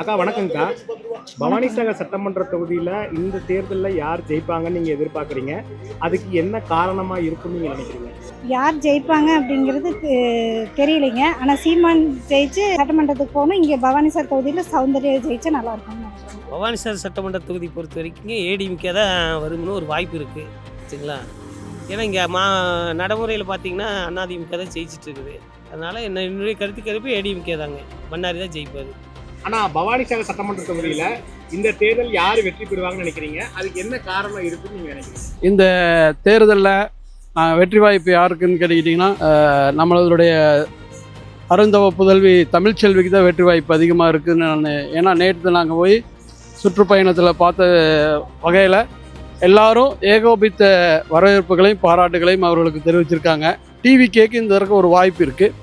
அக்கா வணக்கங்க்கா. பவானிசாகர் சட்டமன்ற தொகுதியில் இந்த தேர்தலில் யார் ஜெயிப்பாங்கன்னு நீங்கள் எதிர்பார்க்குறீங்க? அதுக்கு என்ன காரணமாக இருக்குன்னு நீங்கள் நினைக்கிறீங்க? யார் ஜெயிப்பாங்க அப்படிங்கிறது தெரியலைங்க. ஆனால் சீமான் ஜெயிச்சு சட்டமன்றத்துக்கு போகணும். இங்கே பவானிசாகர் தொகுதியில் சௌந்தர்யா ஜெயிச்சா நல்லாயிருக்கும்னு நினைக்கிறேன். பவானிசாகர் சட்டமன்ற தொகுதி பொறுத்த வரைக்கும் ஏடிஎம்கே தான் வரும்னு ஒரு வாய்ப்பு இருக்குது. சரிங்களா? ஏன்னா இங்கே நடைமுறையில் பார்த்தீங்கன்னா அதிமுக தான் ஜெயிச்சிட்டு இருக்குது. அதனால் என்னுடைய கருத்து கருப்பு ஏடிஎம்கே தாங்க. பண்ணாரி தான் ஜெயிப்பார். ஆனால் பவானிசாகர் சட்டமன்ற தொகுதியில் இந்த தேர்தல் யார் வெற்றி பெறுவாங்கன்னு நினைக்கிறீங்க? அதுக்கு என்ன காரணம் இருக்குன்னு நீங்கள் நினைக்கிறீங்க? இந்த தேர்தலில் வெற்றி வாய்ப்பு யாருக்குன்னு கேட்டுக்கிட்டிங்கன்னா, நம்மளுடைய அருந்தவ புதல்வி தமிழ்ச்செல்விக்கு தான் வெற்றி வாய்ப்பு அதிகமாக இருக்குதுன்னு நான். ஏன்னா நேற்று நாங்கள் போய் சுற்றுப்பயணத்தில் பார்த்த வகையில் எல்லாரும் ஏகோபித்த வரவேற்புகளையும் பாராட்டுகளையும் அவர்களுக்கு தெரிவிச்சிருக்காங்க. டிவிகேக்கு இந்த தடவை ஒரு வாய்ப்பு இருக்குது.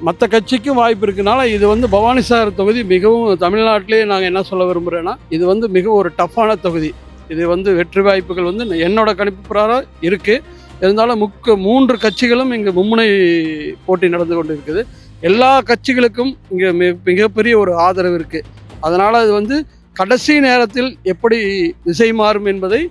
மற்ற கட்சிக்கும் வாய்ப்பு இருக்குனால இது பவானிசாகர் தொகுதி மிகவும் தமிழ்நாட்டிலே நாங்கள் என்ன சொல்ல விரும்புகிறேன்னா, இது மிகவும் ஒரு டஃப்பான தொகுதி. இது வெற்றி வாய்ப்புகள் என்னோட கணிப்பு பிரகாரம் இருக்குது. இருந்தாலும் 3 கட்சிகளும் இங்கே மும்முனை போட்டி நடந்து கொண்டு இருக்குது. எல்லா கட்சிகளுக்கும் இங்கே மிகப்பெரிய ஒரு ஆதரவு இருக்குது. அதனால் இது கடைசி நேரத்தில் எப்படி திசை மாறும் என்பதை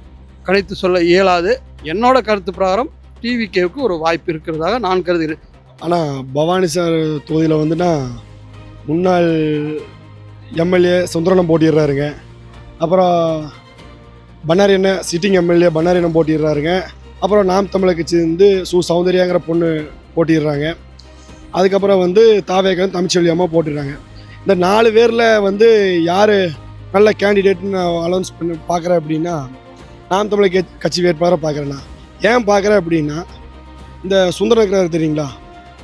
கணித்து சொல்ல இயலாது. என்னோட கருத்து பிரகாரம் டிவிகேவுக்கு ஒரு வாய்ப்பு இருக்கிறதாக நான் கருதுகிறேன். ஆனால் பவானிசாகர் தொகுதியில் முன்னாள் எம்எல்ஏ சுந்தரனம் போட்டிடுறாருங்க. அப்புறம் பண்ணாரி அண்ணன் சிட்டிங் எம்எல்ஏ பண்ணாரி அண்ணன் போட்டிடுறாருங்க. அப்புறம் நாம் தமிழர் கட்சி சௌந்தர்யாங்கிற பொண்ணு போட்டிடுறாங்க. அதுக்கப்புறம் தாவேகன் தமிழ்ச்செல்வி அம்மா போட்டிடுறாங்க. இந்த 4 பேரில் யார் நல்ல கேண்டிடேட்னு அனௌன்ஸ் பண்ணி பார்க்குறேன் அப்படின்னா, நாம் தமிழர் கட்சி வேட்பாளரை பார்க்குறேன்னா. ஏன் பார்க்குறேன் அப்படின்னா, இந்த சுந்தரம் இருக்கிறாரு தெரியுங்களா,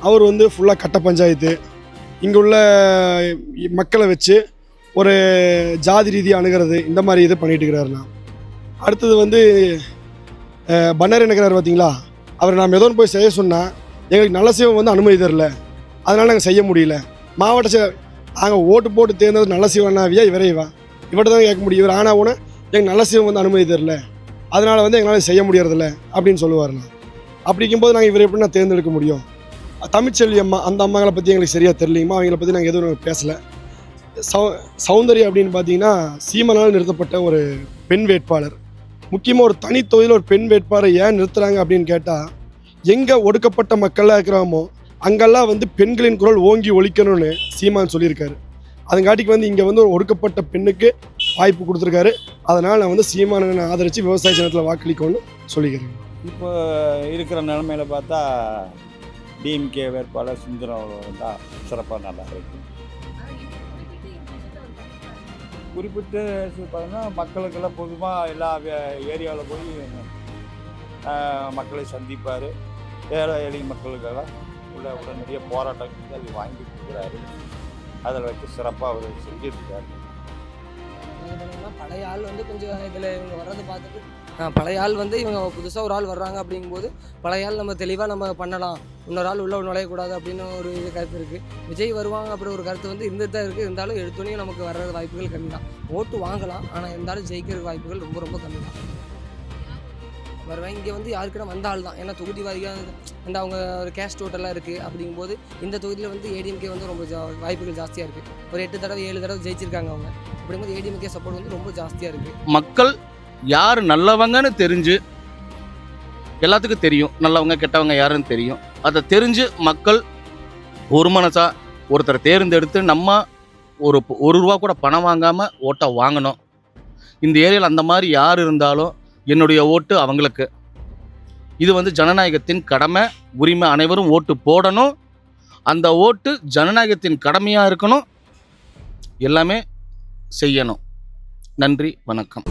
அவர் ஃபுல்லாக கட்ட பஞ்சாயத்து இங்கே உள்ள மக்களை வச்சு ஒரு ஜாதி ரீதியாக அணுகிறது, இந்த மாதிரி இது பண்ணிட்டு இருக்கிறாருண்ணா. அடுத்தது பண்ணாரி இருக்கிறார் பார்த்தீங்களா, அவர் நாம் ஏதோ போய் செய்ய சொன்னால் எங்களுக்கு நல்ல சிவம் அனுமதி தரல, அதனால் நாங்கள் செய்ய முடியல. மாவட்ட நாங்கள் ஓட்டு போட்டு தேர்ந்தது நல்ல சிவனாவியா இவரைவா இவர்கிட்ட தான் கேட்க முடியும். இவர் ஆனால் எங்களுக்கு நல்ல சிவம் அனுமதி தரல, அதனால் எங்களால் செய்ய முடியறதில்ல அப்படின்னு சொல்லுவார்ண்ணா. அப்படி இருக்கும்போது நாங்கள் இவரை எப்படி தேர்ந்தெடுக்க முடியும்? தமிழ்ச்செல்வி அம்மா, அந்த அம்மாங்களை பற்றி எங்களுக்கு சரியாக தெரியலையுமா, அவங்கள பற்றி நாங்கள் எதுவும் பேசலை. சௌந்தர்யா அப்படின்னு பார்த்தீங்கன்னா சீமனால் நிறுத்தப்பட்ட ஒரு பெண் வேட்பாளர். முக்கியமாக ஒரு தனி தொகுதியில் ஒரு பெண் வேட்பாளரை ஏன் நிறுத்துகிறாங்க அப்படின்னு கேட்டால், எங்கே ஒடுக்கப்பட்ட மக்களாக இருக்கிறாமோ அங்கெல்லாம் பெண்களின் குரல் ஓங்கி ஒலிக்கணும்னு சீமான் சொல்லியிருக்காரு. அதுங்காட்டிக்கு இங்கே ஒரு ஒடுக்கப்பட்ட பெண்ணுக்கு வாய்ப்பு கொடுத்துருக்காரு. அதனால் நான் சீமானை ஆதரித்து விவசாய சின்னத்தில் வாக்களிக்கணும்னு சொல்லிக்கிறேன். இப்போ இருக்கிற நிலைமையில் பார்த்தா டிஎம்கே வேட்பாளர் சுந்தரம் தான் சிறப்பாக நல்லா இருக்கும். குறிப்பிட்டு பார்த்தோன்னா மக்களுக்கெல்லாம் பொதுவாக எல்லா ஏரியாவில் போய் மக்களை சந்திப்பார். ஏழை எளிய மக்களுக்கெல்லாம் உடனடியாக போராட்டங்கள் அது வாங்கி கொடுக்குறாரு. அதில் வச்சு சிறப்பாக அவர் செஞ்சுருக்காரு. பழைய ஆள் கொஞ்சம் இதில் இவங்க வர்றதை பார்த்துட்டு பழைய ஆள் இவங்க புதுசாக ஒரு ஆள் வர்றாங்க அப்படிங்கும்போது பழைய ஆள் நம்ம தெளிவாக நம்ம பண்ணலாம், இன்னொரு ஆள் உள்ள நுழையக்கூடாது அப்படின்னு ஒரு கருத்து இருக்குது. விஜய் வருவாங்க அப்படி ஒரு கருத்து இருந்துட்டு தான் இருக்குது. இருந்தாலும் எடுத்தோடனே நமக்கு வர்ற வாய்ப்புகள் கம்மி தான். ஓட்டு வாங்கலாம், ஆனால் இருந்தாலும் ஜெயிக்கிற வாய்ப்புகள் ரொம்ப ரொம்ப கம்மி தான். வருவாங்க இங்கே யாருக்கிட்ட வந்த ஆள் தான். ஏன்னா தொகுதி வாரியாக அவங்க ஒரு கேஷ் டோட்டலாக இருக்குது. அப்படிங்கும்போது இந்த தொகுதியில் ஏடிஎம்கே ரொம்ப வாய்ப்புகள் ஜாஸ்தியாக இருக்குது. ஒரு 8 தடவை 7 தடவை ஜெயிச்சிருக்காங்க அவங்க. அப்படிங்கும்போது ஏடிஎம்கே சப்போர்ட் ரொம்ப ஜாஸ்தியாக இருக்குது. மக்கள் யார் நல்லவங்கன்னு தெரிஞ்சு, எல்லாத்துக்கும் தெரியும் நல்லவங்க கெட்டவங்க யாருன்னு தெரியும். அதை தெரிஞ்சு மக்கள் ஒரு மனசா ஒருத்தரை தேர்ந்தெடுத்து நம்ம ஒரு ரூபா கூட பணம் வாங்காமல் ஓட்டை வாங்கணும். இந்த ஏரியாவில் அந்த மாதிரி யார் இருந்தாலும் என்னுடைய ஓட்டு அவங்களுக்கு. இது ஜனநாயகத்தின் கடமை, உரிமை. அனைவரும் ஓட்டு போடணும். அந்த ஓட்டு ஜனநாயகத்தின் கடமையாக இருக்கணும். எல்லாமே செய்யணும். நன்றி, வணக்கம்.